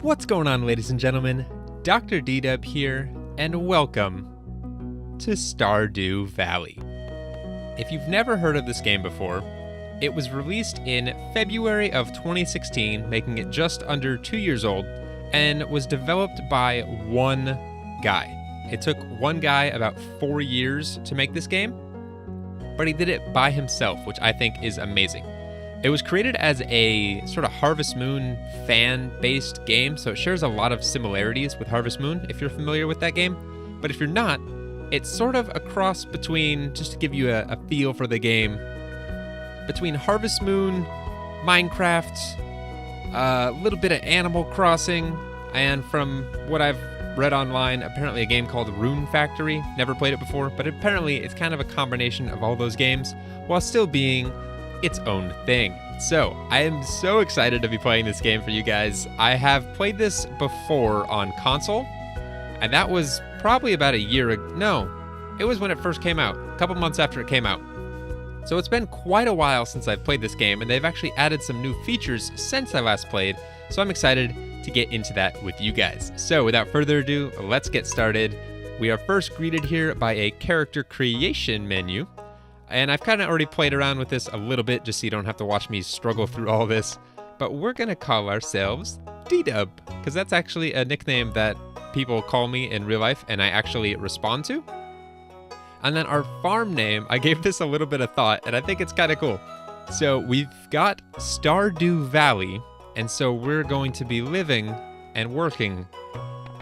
What's going on, ladies and gentlemen? DoctorDDub here, and welcome to Stardew Valley. If you've never heard of this game before, it was released in February of 2016, making it just under 2 years old, and was developed by one guy. It took one guy about 4 years to make this game, but he did it by himself, which I think is amazing. It was created as a sort of Harvest Moon fan-based game, so it shares a lot of similarities with Harvest Moon, if you're familiar with that game. But if you're not, it's sort of a cross between, just to give you a feel for the game, between Harvest Moon, Minecraft, a little bit of Animal Crossing, and from what I've read online, apparently a game called Rune Factory. Never played it before, but apparently it's kind of a combination of all those games, while still being its own thing. So I am so excited to be playing this game for you guys. I have played this before on console, and that was probably about a year ago. No, it was when it first came out, a couple months after it came out. So it's been quite a while since I've played this game, and they've actually added some new features since I last played, so I'm excited to get into that with you guys. So without further ado, let's get started. We are first greeted here by a character creation menu. And I've kind of already played around with this a little bit, just so you don't have to watch me struggle through all this. But we're going to call ourselves DDub, because that's actually a nickname that people call me in real life, and I actually respond to. And then our farm name, I gave this a little bit of thought, and I think it's kind of cool. So we've got Stardew Valley, and so we're going to be living and working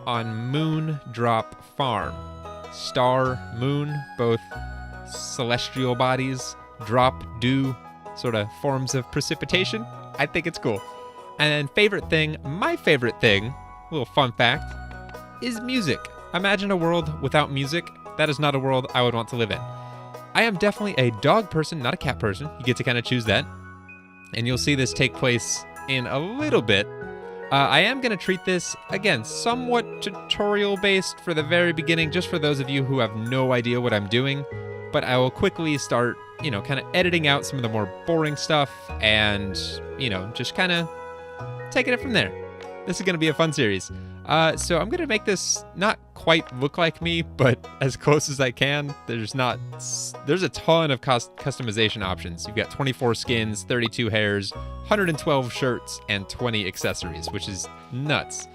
on Moondrop Farm. Star, moon, both celestial bodies, drop, dew, sort of forms of precipitation. I think it's cool. And then favorite thing, my favorite thing, little fun fact, is music. Imagine a world without music. That is not a world I would want to live in. I am definitely a dog person, not a cat person. You get to kind of choose that. And you'll see this take place in a little bit. I am going to treat this, again, somewhat tutorial based for the very beginning, just for those of you who have no idea what I'm doing. But I will quickly start, kind of editing out some of the more boring stuff and, just kind of taking it from there. This is going to be a fun series. So I'm going to make this not quite look like me, but as close as I can. There's a ton of customization options. You've got 24 skins, 32 hairs, 112 shirts, and 20 accessories, which is nuts.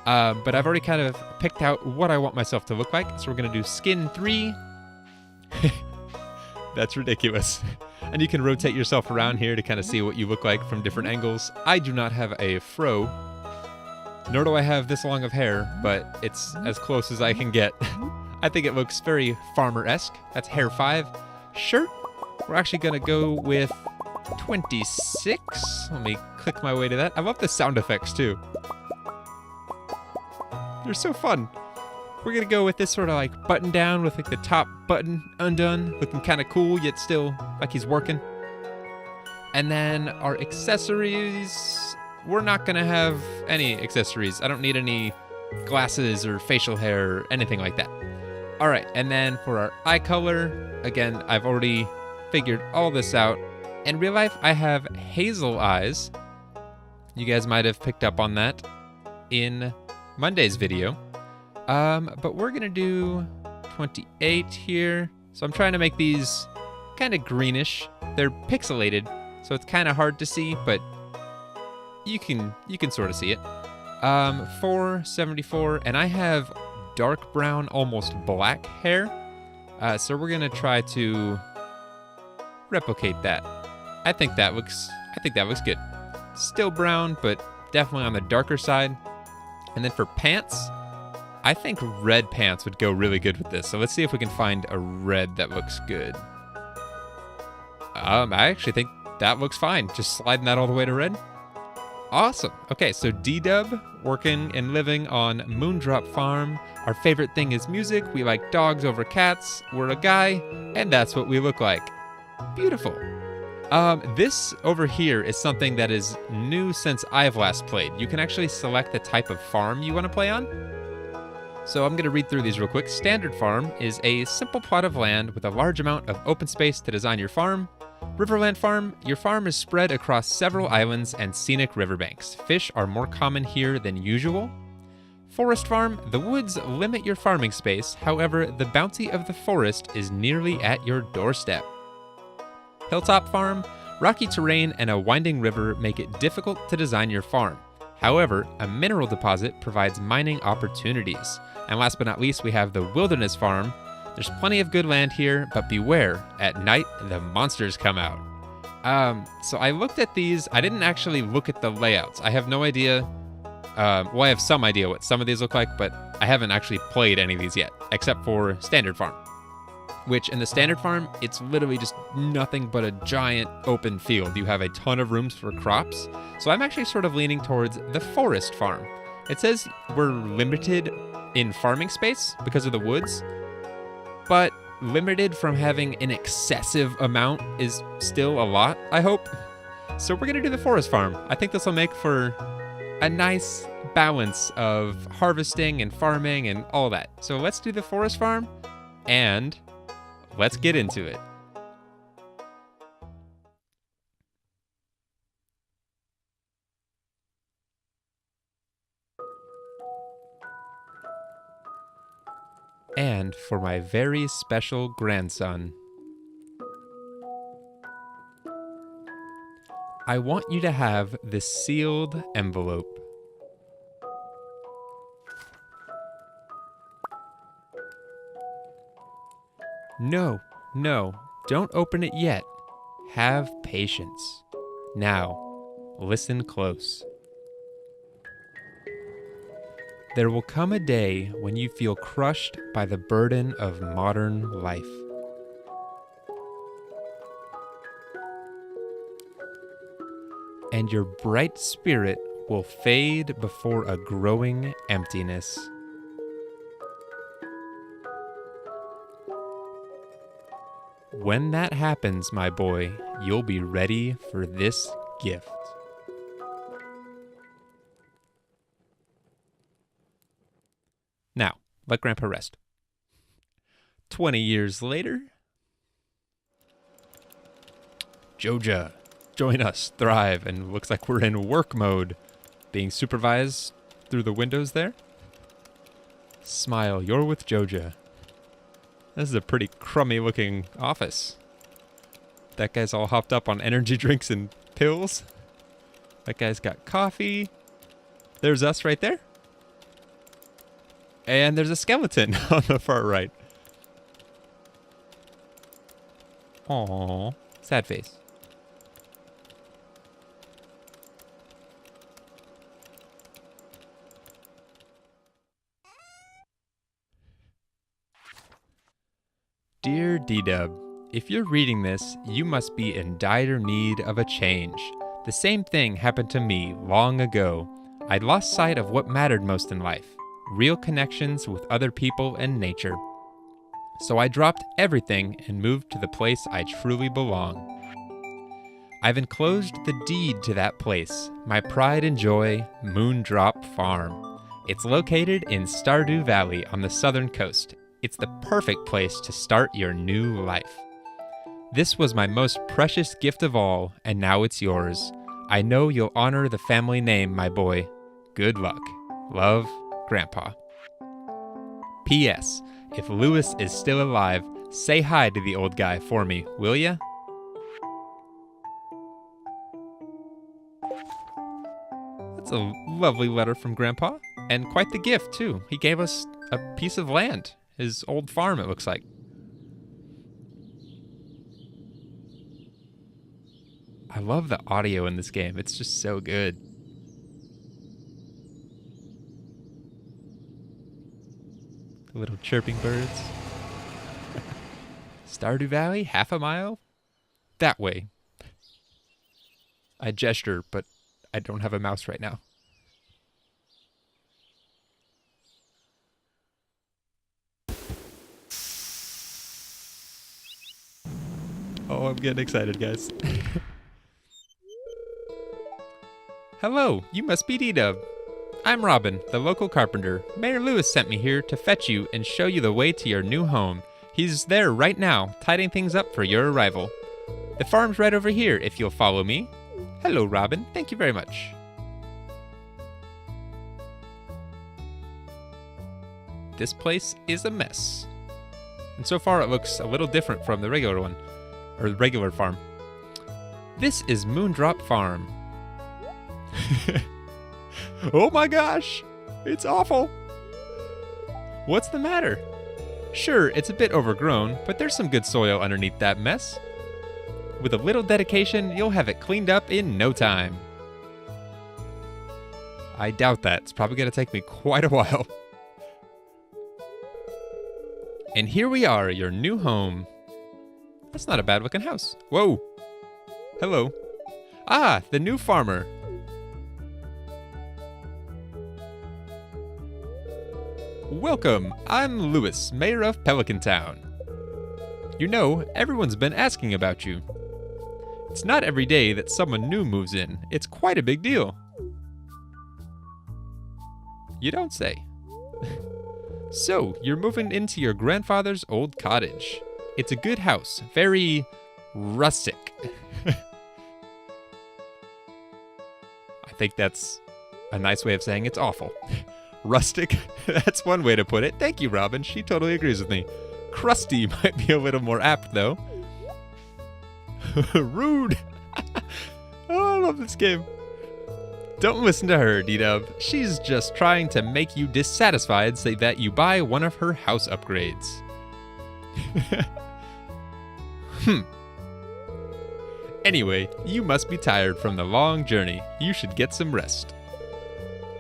But I've already kind of picked out what I want myself to look like. So we're going to do skin 3. That's ridiculous. And you can rotate yourself around here to kind of see what you look like from different angles. I do not have a fro, nor do I have this long of hair, but it's as close as I can get. I think it looks very farmer-esque. That's hair 5. Shirt, we're actually going to go with 26. Let me click my way to that. I love the sound effects too. They're so fun. We're going to go with this sort of like button down with like the top button undone, looking kind of cool, yet still like he's working. And then our accessories, we're not going to have any accessories. I don't need any glasses or facial hair or anything like that. All right, and then for our eye color, again, I've already figured all this out. In real life, I have hazel eyes. You guys might have picked up on that in Monday's video. But we're gonna do 28 here. So I'm trying to make these kind of greenish. They're pixelated, so it's kind of hard to see, but you can sort of see it. 474, and I have dark brown, almost black hair. So we're gonna try to replicate that. I think that looks good. Still brown, but definitely on the darker side. And then for pants, I think red pants would go really good with this. So let's see if we can find a red that looks good. I actually think that looks fine. Just sliding that all the way to red. Awesome. Okay, so DDub, working and living on Moondrop Farm. Our favorite thing is music. We like dogs over cats. We're a guy, and that's what we look like. Beautiful. This over here is something that is new since I've last played. You can actually select the type of farm you want to play on. So I'm going to read through these real quick. Standard farm is a simple plot of land with a large amount of open space to design your farm. Riverland Farm, your farm is spread across several islands and scenic riverbanks. Fish are more common here than usual. Forest Farm, the woods limit your farming space, however, the bounty of the forest is nearly at your doorstep. Hilltop Farm, rocky terrain and a winding river make it difficult to design your farm. However, a mineral deposit provides mining opportunities. And last but not least, we have the Wilderness Farm. There's plenty of good land here, but beware, at night, the monsters come out. So I looked at these. I didn't actually look at the layouts. I have no idea. Well, I have some idea what some of these look like, but I haven't actually played any of these yet, except for Standard Farm. Which, in the Standard Farm, it's literally just nothing but a giant open field. You have a ton of rooms for crops. So I'm actually sort of leaning towards the Forest Farm. It says we're limited in farming space because of the woods, but limited from having an excessive amount is still a lot, I hope. So we're gonna do the Forest Farm. I think this will make for a nice balance of harvesting and farming and all that. So let's do the Forest Farm and let's get into it. And for my very special grandson, I want you to have this sealed envelope. No, don't open it yet. Have patience. Now, listen close. There will come a day when you feel crushed by the burden of modern life. And your bright spirit will fade before a growing emptiness. When that happens, my boy, you'll be ready for this gift. Now, let Grandpa rest. 20 years later. Joja, join us, thrive, and looks like we're in work mode. Being supervised through the windows there. Smile, you're with Joja. This is a pretty crummy looking office. That guy's all hopped up on energy drinks and pills. That guy's got coffee. There's us right there. And there's a skeleton on the far right. Aww, sad face. Dear DDub, if you're reading this, you must be in dire need of a change. The same thing happened to me long ago. I'd lost sight of what mattered most in life. Real connections with other people and nature. So I dropped everything and moved to the place I truly belong. I've enclosed the deed to that place, my pride and joy, Moondrop Farm. It's located in Stardew Valley on the southern coast. It's the perfect place to start your new life. This was my most precious gift of all, and now it's yours. I know you'll honor the family name, my boy. Good luck. Love, Grandpa. P.S. If Lewis is still alive, say hi to the old guy for me, will ya? That's a lovely letter from Grandpa, and quite the gift, too. He gave us a piece of land, his old farm, it looks like. I love the audio in this game. It's just so good. Little chirping birds. Stardew Valley, half a mile? That way. I gesture, but I don't have a mouse right now. Oh, I'm getting excited, guys. Hello, you must be DDub. I'm Robin, the local carpenter. Mayor Lewis sent me here to fetch you and show you the way to your new home. He's there right now, tidying things up for your arrival. The farm's right over here if you'll follow me. Hello, Robin. Thank you very much. This place is a mess. And so far it looks a little different from the regular one, or the regular farm. This is Moondrop Farm. Oh my gosh, it's awful. What's the matter? Sure, it's a bit overgrown, but there's some good soil underneath that mess. With a little dedication, you'll have it cleaned up in no time. I doubt that. It's probably going to take me quite a while. And here we are, your new home. That's not a bad looking house. Whoa. Hello. Ah, the new farmer. Welcome, I'm Lewis, mayor of Pelican Town. You know, everyone's been asking about you. It's not every day that someone new moves in. It's quite a big deal. You don't say. So, you're moving into your grandfather's old cottage. It's a good house, very rustic. I think that's a nice way of saying it's awful. Rustic, that's one way to put it. Thank you, Robin. She totally agrees with me. Crusty might be a little more apt, though. Rude. Oh, I love this game. Don't listen to her, DDub. She's just trying to make you dissatisfied so that you buy one of her house upgrades. Anyway, you must be tired from the long journey. You should get some rest.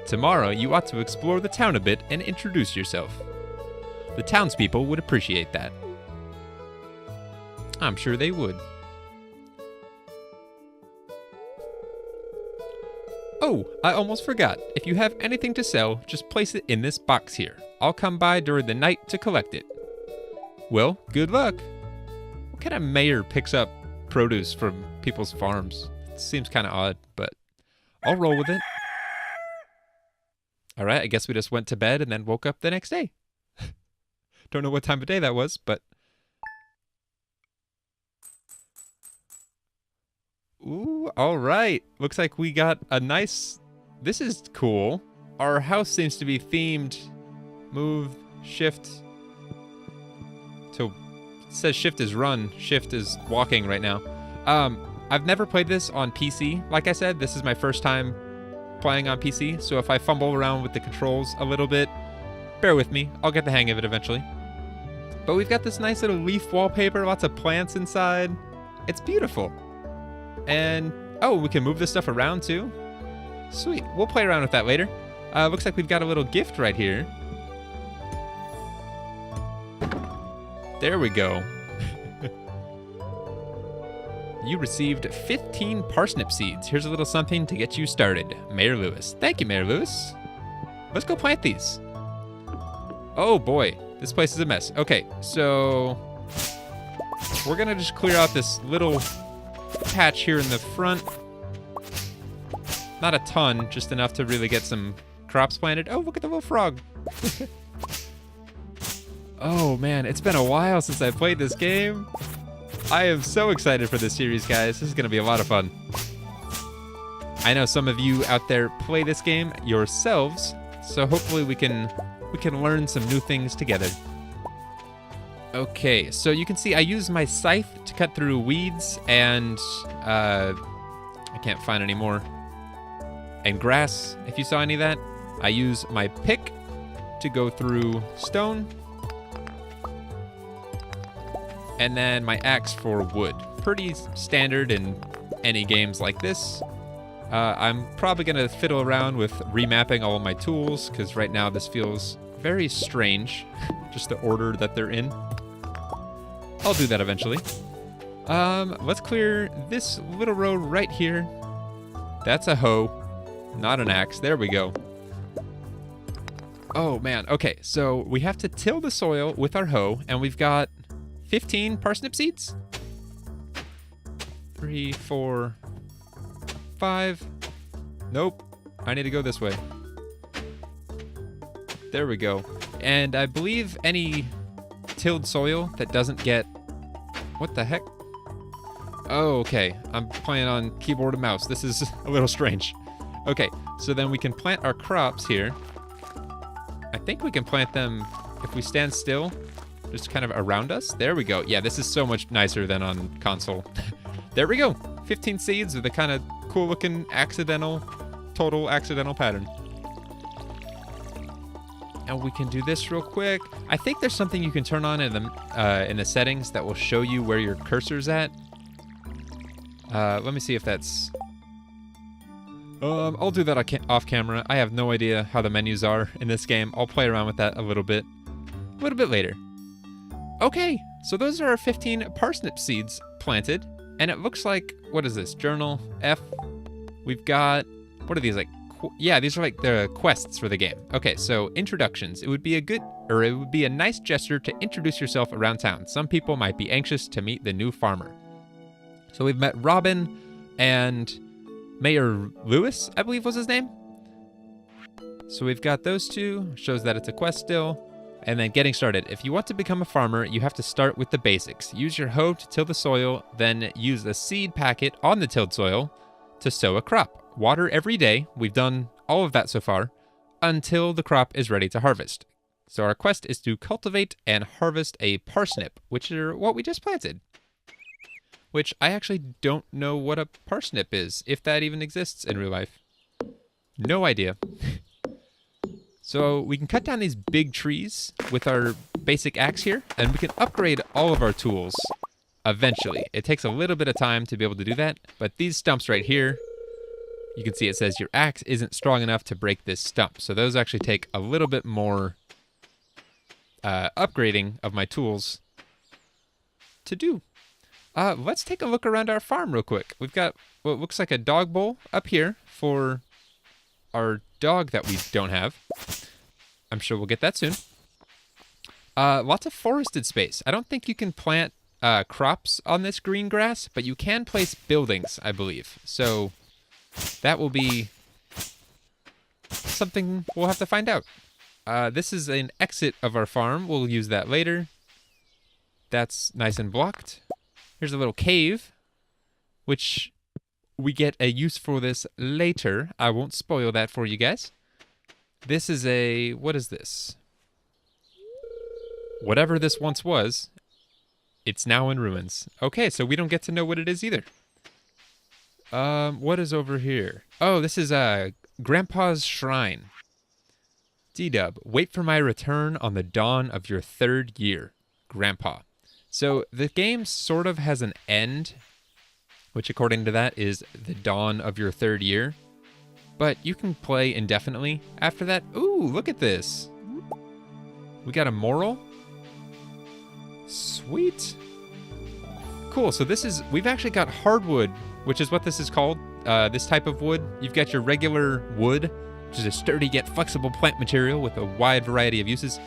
Tomorrow, you ought to explore the town a bit and introduce yourself. The townspeople would appreciate that. I'm sure they would. Oh, I almost forgot. If you have anything to sell, just place it in this box here. I'll come by during the night to collect it. Well, good luck. What kind of mayor picks up produce from people's farms? It seems kind of odd, but I'll roll with it. All right, I guess we just went to bed and then woke up the next day. Don't know what time of day that was, but... Ooh, all right. Looks like we got a nice... This is cool. Our house seems to be themed. Move, shift. So, it says shift is run. Shift is walking right now. I've never played this on PC. Like I said, this is my first time playing on PC. So if I fumble around with the controls a little bit, bear with me. I'll get the hang of it eventually. But we've got this nice little leaf wallpaper. Lots of plants inside. It's beautiful. And, oh, we can move this stuff around too. Sweet, we'll play around with that later. Looks like we've got a little gift right here. There we go. You received 15 parsnip seeds. Here's a little something to get you started. Mayor Lewis. Thank you, Mayor Lewis. Let's go plant these. Oh boy, this place is a mess. Okay, so we're gonna just clear out this little patch here in the front. Not a ton, just enough to really get some crops planted. Oh, look at the little frog. Oh man, it's been a while since I played this game. I am so excited for this series, guys. This is gonna be a lot of fun. I know some of you out there play this game yourselves, so hopefully we can learn some new things together. Okay, so you can see I use my scythe to cut through weeds and I can't find any more. And grass, if you saw any of that. I use my pick to go through stone. And then my axe for wood. Pretty standard in any games like this. I'm probably gonna fiddle around with remapping all of my tools, because right now this feels very strange, just the order that they're in. I'll do that eventually. Let's clear this little road right here. That's a hoe, not an axe. There we go. Oh man, okay, so we have to till the soil with our hoe, and we've got 15 parsnip seeds? 3, 4, 5. Nope, I need to go this way. There we go. And I believe any tilled soil that doesn't get... What the heck? Oh, okay. I'm playing on keyboard and mouse. This is a little strange. Okay, so then we can plant our crops here. I think we can plant them if we stand still, just kind of around us. There we go. Yeah, this is so much nicer than on console. There we go. 15 seeds with a kind of cool looking total accidental pattern. And we can do this real quick. I think there's something you can turn on in the settings that will show you where your cursor's at. Let me see if that's... I'll do that off camera. I have no idea how the menus are in this game. I'll play around with that a little bit later. Okay, so those are our 15 parsnip seeds planted. And it looks like, what is this? Journal, F. We've got, what are these, like, yeah, these are like the quests for the game. Okay, so introductions. It would be a nice gesture to introduce yourself around town. Some people might be anxious to meet the new farmer. So we've met Robin and Mayor Lewis, I believe was his name. So we've got those two, shows that it's a quest still. And then getting started. If you want to become a farmer, you have to start with the basics. Use your hoe to till the soil, then use a seed packet on the tilled soil to sow a crop. Water every day. We've done all of that so far until the crop is ready to harvest. So our quest is to cultivate and harvest a parsnip, which are what we just planted. Which I actually don't know what a parsnip is, if that even exists in real life. No idea. So we can cut down these big trees with our basic axe here, and we can upgrade all of our tools eventually. It takes a little bit of time to be able to do that, but these stumps right here, you can see it says your axe isn't strong enough to break this stump. So those actually take a little bit more upgrading of my tools to do. Let's take a look around our farm real quick. We've got what looks like a dog bowl up here for our dog that we don't have. I'm sure we'll get that soon. Lots of forested space. I don't think you can plant crops on this green grass, but you can place buildings, I believe. So that will be something we'll have to find out. This is an exit of our farm. We'll use that later. That's nice and blocked. Here's a little cave, which we get a use for this later. I won't spoil that for you guys. This is a... what is this? Whatever this once was, it's now in ruins. Okay, so we don't get to know what it is either. What is over here? Oh, this is Grandpa's Shrine. DDub, wait for my return on the dawn of your 3rd year. Grandpa. So the game sort of has an end, which according to that is the dawn of your 3rd year. But you can play indefinitely after that. Ooh, look at this. We got a moral. Sweet. Cool, so this is, we've actually got hardwood, which is what this is called, this type of wood. You've got your regular wood, which is a sturdy yet flexible plant material with a wide variety of uses.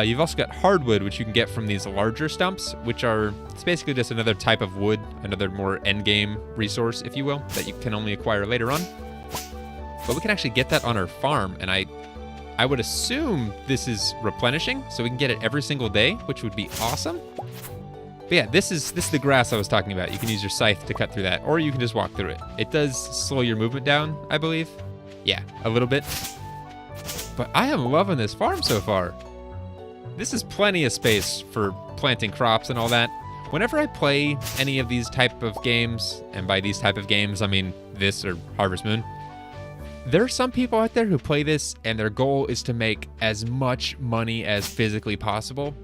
You've also got hardwood, which you can get from these larger stumps, which are, it's basically just another type of wood, another more endgame resource, if you will, that you can only acquire later on. But we can actually get that on our farm, and I would assume this is replenishing, so we can get it every single day, which would be awesome. But yeah, this is the grass I was talking about. You can use your scythe to cut through that, or you can just walk through it. It does slow your movement down, I believe. Yeah, a little bit. But I am loving this farm so far. This is plenty of space for planting crops and all that. Whenever I play any of these type of games, and by these type of games, I mean this or Harvest Moon, there are some people out there who play this and their goal is to make as much money as physically possible.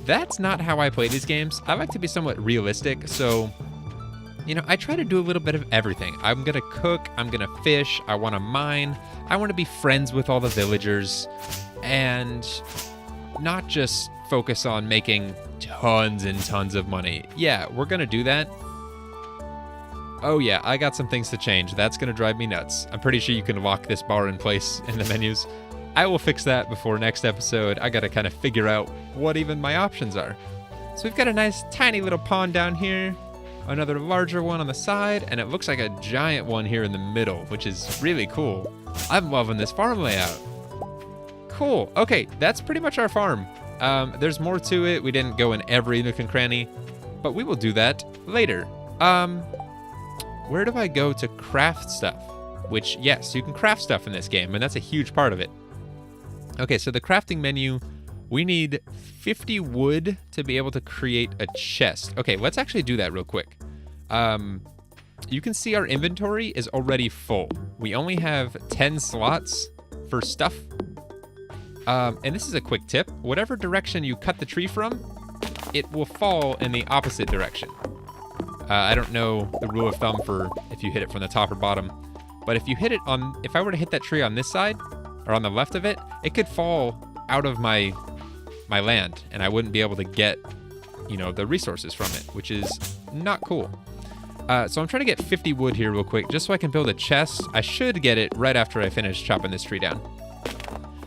That's not how I play these games. I like to be somewhat realistic, so, you know, I try to do a little bit of everything. I'm gonna cook, I'm gonna fish, I wanna mine, I wanna be friends with all the villagers, and not just focus on making tons and tons of money. Yeah, we're gonna do that. Oh yeah, I got some things to change. That's gonna drive me nuts. I'm pretty sure you can lock this bar in place in the menus. I will fix that before next episode. I gotta kind of figure out what even my options are. So we've got a nice tiny little pond down here, another larger one on the side, and it looks like a giant one here in the middle, which is really cool. I'm loving this farm layout. Cool. Okay, that's pretty much our farm. There's more to it. We didn't go in every nook and cranny, but we will do that later. Where do I go to craft stuff? Which, yes, you can craft stuff in this game, and that's a huge part of it. Okay, so the crafting menu, we need 50 wood to be able to create a chest. Okay, let's actually do that real quick. You can see our inventory is already full. We only have 10 slots for stuff. And this is a quick tip. Whatever direction you cut the tree from, it will fall in the opposite direction. I don't know the rule of thumb for if you hit it from the top or bottom, but if you hit it on, if I were to hit that tree on this side, or on the left of it, it could fall out of my land, and I wouldn't be able to get, you know, the resources from it, which is not cool. So I'm trying to get 50 wood here real quick, just so I can build a chest. I should get it right after I finish chopping this tree down.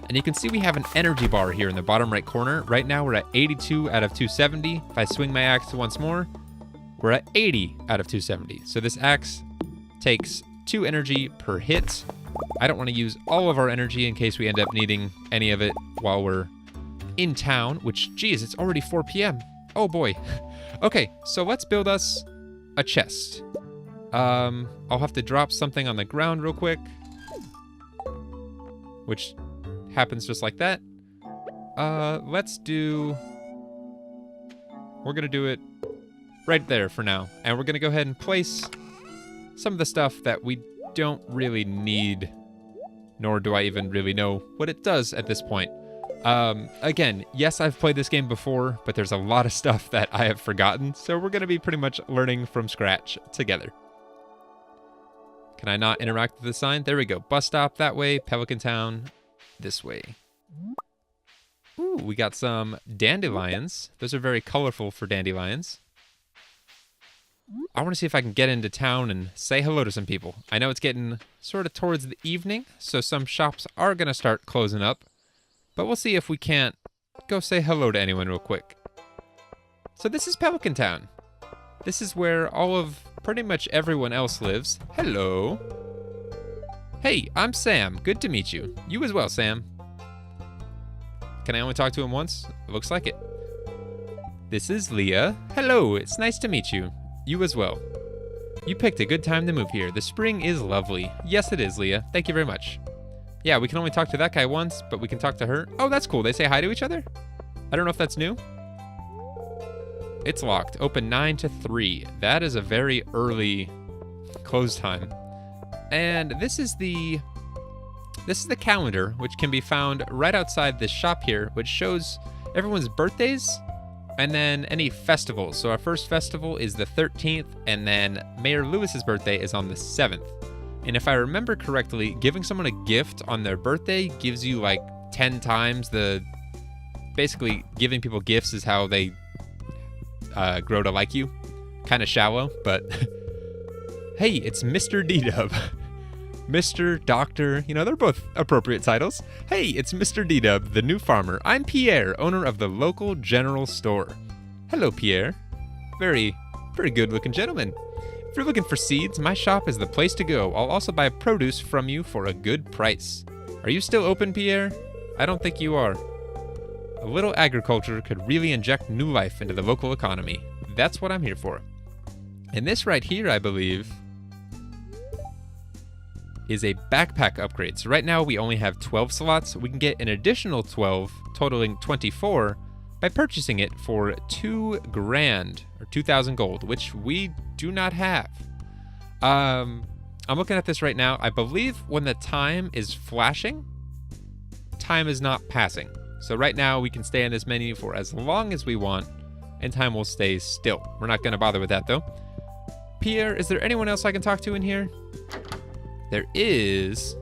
And you can see we have an energy bar here in the bottom right corner. Right now we're at 82 out of 270. If I swing my axe once more, we're at 80 out of 270. So this axe takes 2 energy per hit. I don't want to use all of our energy in case we end up needing any of it while we're in town, which, geez, it's already 4 p.m. Oh boy. Okay, so let's build us a chest. I'll have to drop something on the ground real quick, which happens just like that. We're gonna do it right there for now. And we're gonna go ahead and place some of the stuff that we don't really need, nor do I even really know what it does at this point. Again, yes, I've played this game before, but there's a lot of stuff that I have forgotten, so we're gonna be pretty much learning from scratch together. Can I not interact with the sign? There we go. Bus stop that way, Pelican Town this way. Ooh, we got some dandelions. Those are very colorful for dandelions. I want to see if I can get into town and say hello to some people. I know it's getting sort of towards the evening, so some shops are going to start closing up. But we'll see if we can't go say hello to anyone real quick. So this is Pelican Town. This is where all of pretty much everyone else lives. Hello. Hey, I'm Sam. Good to meet you. You as well, Sam. Can I only talk to him once? Looks like it. This is Leah. Hello, it's nice to meet you. You as well. You picked a good time to move here. The spring is lovely. Yes, it is, Leah. Thank you very much. Yeah, we can only talk to that guy once, but we can talk to her. Oh, that's cool. They say hi to each other? I don't know if that's new. It's locked. Open 9 to 3. That is a very early close time. And this is the calendar, which can be found right outside this shop here, which shows everyone's birthdays and then any festivals. So our first festival is the 13th, and then Mayor Lewis's birthday is on the 7th. And if I remember correctly, giving someone a gift on their birthday gives you like 10 times the... Basically, giving people gifts is how they grow to like you. Kind of shallow, but... Hey, it's Mr. DDub. Mr. Doctor, you know, they're both appropriate titles. Hey, it's Mr. DDub, the new farmer. I'm Pierre, owner of the local general store. Hello, Pierre. Very good looking gentleman. If you're looking for seeds, my shop is the place to go. I'll also buy produce from you for a good price. Are you still open, Pierre? I don't think you are. A little agriculture could really inject new life into the local economy. That's what I'm here for. And this right here, I believe, is a backpack upgrade. So right now we only have 12 slots. We can get an additional 12, totaling 24, by purchasing it for 2 grand or 2,000 gold, which we do not have. I'm looking at this right now. I believe when the time is flashing, time is not passing. So right now we can stay in this menu for as long as we want, and time will stay still. We're not going to bother with that though. Pierre, is there anyone else I can talk to in here? There is.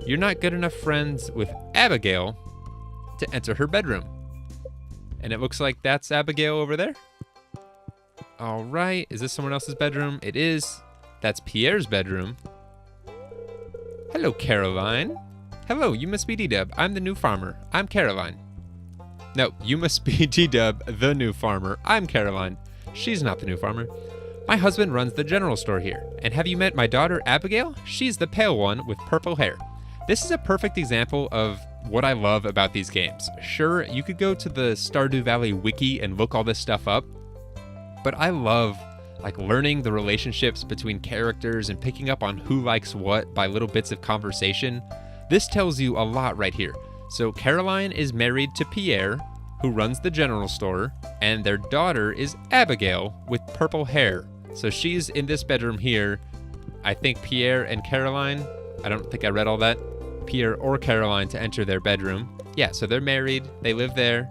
You're not good enough friends with Abigail to enter her bedroom. And it looks like that's Abigail over there. All right. Is this someone else's bedroom? It is. That's Pierre's bedroom. Hello, Caroline. Hello, you must be DDub. I'm the new farmer. I'm Caroline. No, you must be DDub, the new farmer. I'm Caroline. She's not the new farmer. My husband runs the general store here. And have you met my daughter, Abigail? She's the pale one with purple hair. This is a perfect example of what I love about these games. Sure, you could go to the Stardew Valley wiki and look all this stuff up, but I love like learning the relationships between characters and picking up on who likes what by little bits of conversation. This tells you a lot right here. So Caroline is married to Pierre, who runs the general store, and their daughter is Abigail with purple hair. So she's in this bedroom here. I think Pierre and Caroline, I don't think I read all that, Pierre or Caroline to enter their bedroom. Yeah, so they're married, they live there.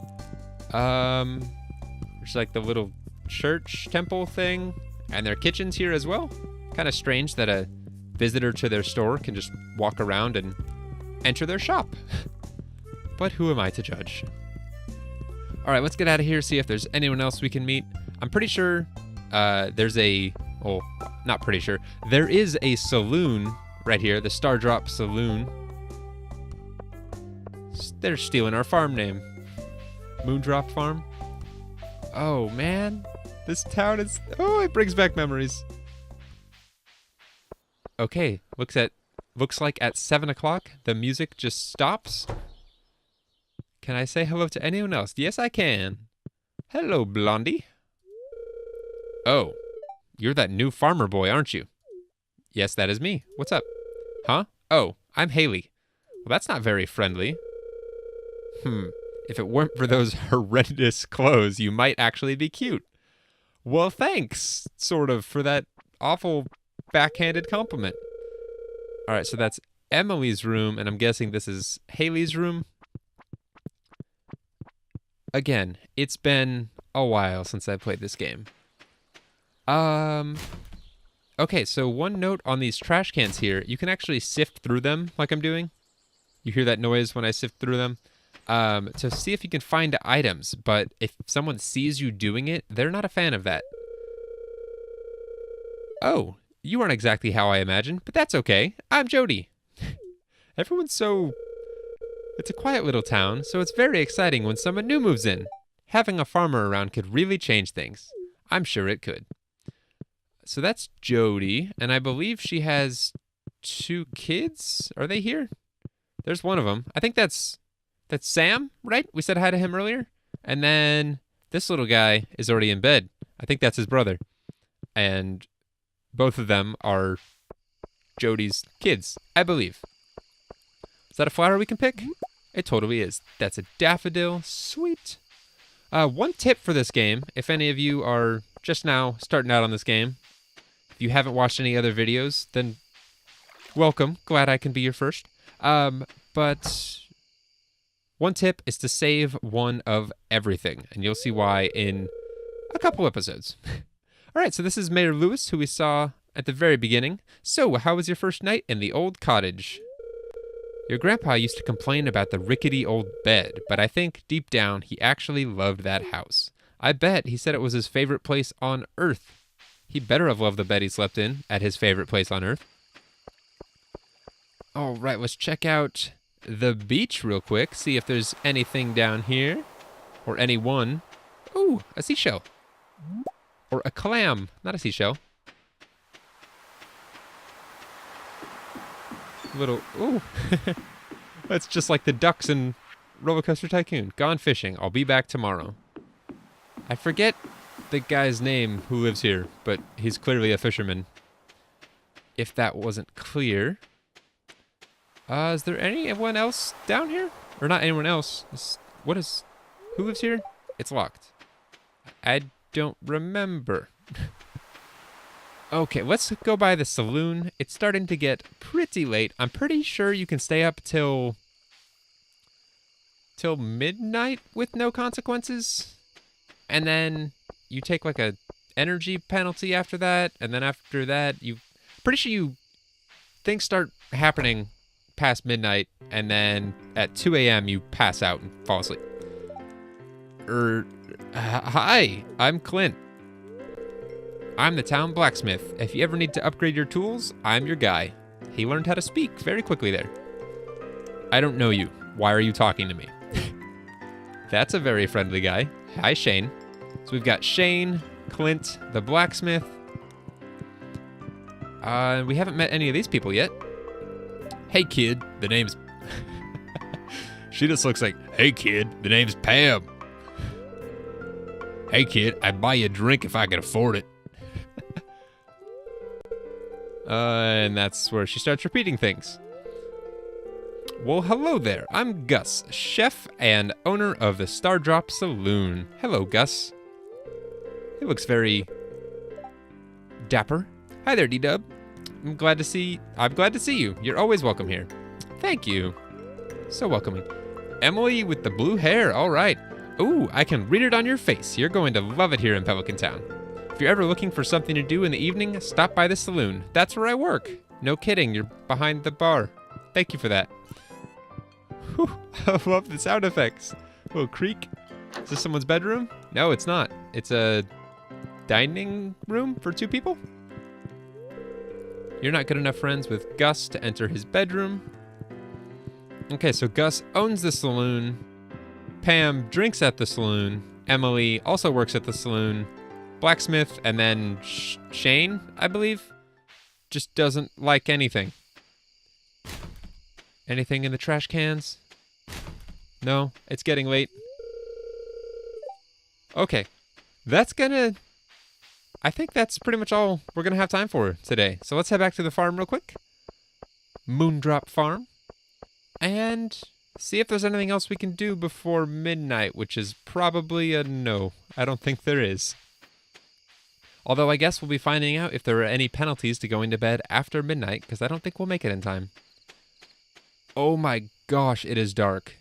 There's like the little church temple thing, and their kitchen's here as well. Kind of strange that a visitor to their store can just walk around and enter their shop. But who am I to judge? All right, let's get out of here, see if there's anyone else we can meet. I'm pretty sure there's a, well, not pretty sure. There is a saloon right here, the Stardrop Saloon. They're stealing our farm name. Moondrop Farm. Oh, man. This town is, oh, it brings back memories. Okay, looks like at 7 o'clock, the music just stops. Can I say hello to anyone else? Yes, I can. Hello, Blondie. Oh, you're that new farmer boy, aren't you? Yes, that is me. What's up? Huh? Oh, I'm Haley. Well, that's not very friendly. If it weren't for those horrendous clothes, you might actually be cute. Well, thanks, sort of, for that awful backhanded compliment. All right, so that's Emily's room, and I'm guessing this is Haley's room. Again, it's been a while since I played this game. Okay, so one note on these trash cans here. You can actually sift through them like I'm doing. You hear that noise when I sift through them. To see if you can find items, but if someone sees you doing it, they're not a fan of that. Oh, you aren't exactly how I imagined, but that's okay. I'm Jody. Everyone's so... It's a quiet little town, so it's very exciting when someone new moves in. Having a farmer around could really change things. I'm sure it could. So that's Jody, and I believe she has 2 kids. Are they here? There's one of them. I think that's Sam, right? We said hi to him earlier. And then this little guy is already in bed. I think that's his brother. And both of them are Jody's kids, I believe. Is that a flower we can pick? It totally is. That's a daffodil. Sweet. One tip for this game, if any of you are just now starting out on this game, if you haven't watched any other videos, then welcome. Glad I can be your first. But one tip is to save one of everything, and you'll see why in a couple episodes. All right, so this is Mayor Lewis, who we saw at the very beginning. So, how was your first night in the old cottage? Your grandpa used to complain about the rickety old bed, but I think deep down he actually loved that house. I bet he said it was his favorite place on Earth. He better have loved the bed he slept in at his favorite place on Earth. All right, let's check out the beach real quick, see if there's anything down here, or anyone. Ooh, a seashell. Or a clam, not a seashell. Little, ooh. That's just like the ducks in Roller Coaster Tycoon. Gone fishing. I'll be back tomorrow. I forget the guy's name who lives here, but he's clearly a fisherman. If that wasn't clear. Is there anyone else down here? Or not anyone else. Who lives here? It's locked. I don't remember. Okay, let's go by the saloon. It's starting to get pretty late. I'm pretty sure you can stay up till midnight with no consequences. And then you take like a energy penalty after that. And then after that, pretty sure things start happening past midnight. And then at 2 a.m. you pass out and fall asleep. Hi, I'm Clint. I'm the town blacksmith. If you ever need to upgrade your tools, I'm your guy. He learned how to speak very quickly there. I don't know you. Why are you talking to me? That's a very friendly guy. Hi, Shane. So we've got Shane, Clint, the blacksmith. We haven't met any of these people yet. Hey, kid. The name's... She just looks like, hey, kid. The name's Pam. Hey, kid. I'd buy you a drink if I could afford it. And that's where she starts repeating things. Well, hello there. I'm Gus, chef and owner of the Stardrop Saloon. Hello, Gus. He looks very dapper. Hi there, DDub. I'm glad to see you. You're always welcome here. Thank you. So welcoming. Emily with the blue hair. All right. Ooh, I can read it on your face. You're going to love it here in Pelican Town. If you're ever looking for something to do in the evening, stop by the saloon. That's where I work. No kidding, you're behind the bar. Thank you for that. Whew, I love the sound effects. A little creak. Is this someone's bedroom? No, it's not. It's a dining room for 2 people? You're not good enough friends with Gus to enter his bedroom. Okay, so Gus owns the saloon. Pam drinks at the saloon. Emily also works at the saloon. Blacksmith, and then Shane, I believe, just doesn't like anything. Anything in the trash cans? No, it's getting late. Okay, I think that's pretty much all we're gonna have time for today. So let's head back to the farm real quick. Moondrop Farm. And see if there's anything else we can do before midnight, which is probably a no. I don't think there is. Although I guess we'll be finding out if there are any penalties to going to bed after midnight, because I don't think we'll make it in time. Oh my gosh, it is dark.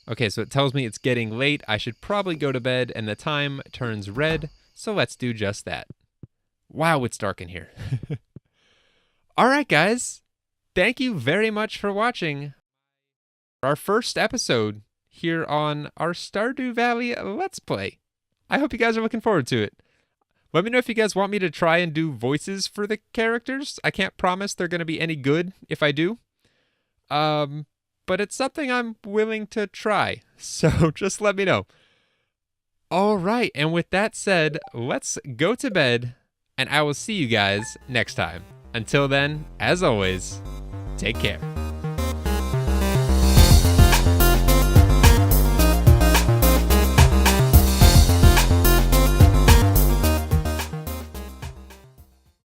Okay, so it tells me it's getting late. I should probably go to bed, and the time turns red, so let's do just that. Wow, it's dark in here. All right, guys. Thank you very much for watching our first episode here on our Stardew Valley Let's Play. I hope you guys are looking forward to it. Let me know if you guys want me to try and do voices for the characters. I can't promise they're going to be any good if I do. But it's something I'm willing to try. So just let me know. All right, and with that said, let's go to bed, and I will see you guys next time. Until then, as always, take care.